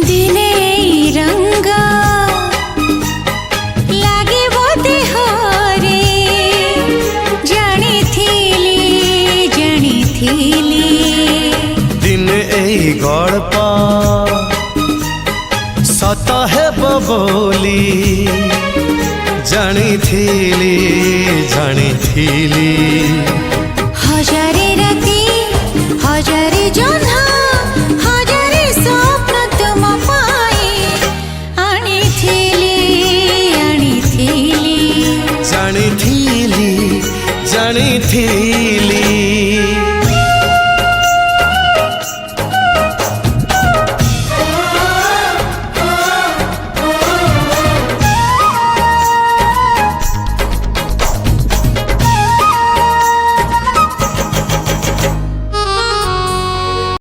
दिने रंग लागे बोते हरे जानी थीली दिने एई गल्प सत हेब बोली जानी थीली